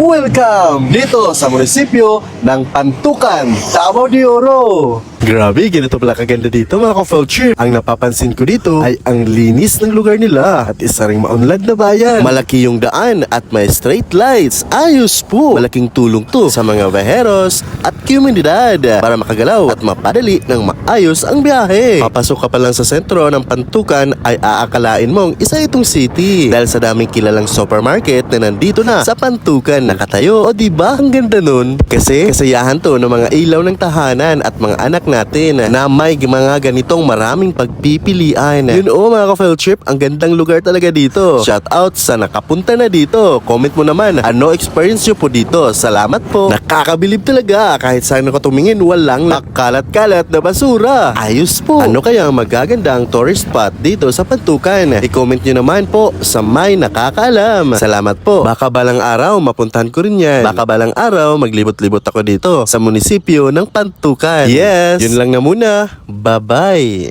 Welcome dito sa munisipyo ng Pantukan, Davao de Oro. Grabe, ganito pala kaganda dito mga ka-Felcher. Ang napapansin ko dito ay ang linis ng lugar nila at isa ring maunlad na bayan. Malaki yung daan at may street lights. Ayos po! Malaking tulong to sa mga baheros at komunidad para makagalaw at mapadali ng maayos ang biyahe. Papasok ka pa lang sa sentro ng Pantukan ay aakalain mong isa itong city dahil sa daming kilalang supermarket na nandito na sa Pantukan nakatayo. O diba? Ang ganda nun. Kasi kasayahan to ng mga ilaw ng tahanan at mga anak natin na may mga ganitong maraming pagpipilian. Yun mga ka-Felcher, ang gandang lugar talaga dito. Shout out sa nakapunta na dito. Comment mo naman, ano experience nyo po dito? Salamat po. Nakakabilib talaga. Kahit saan ako tumingin, walang nakalat-kalat na basura. Ayos po. Ano kaya ang magagandang tourist spot dito sa Pantukan? I-comment nyo naman po sa may nakakaalam. Salamat po. Baka balang araw mapuntahan ko rin yan. Baka balang araw maglibot-libot ako dito sa munisipyo ng Pantukan. Yes! Yun lang na muna. Bye-bye!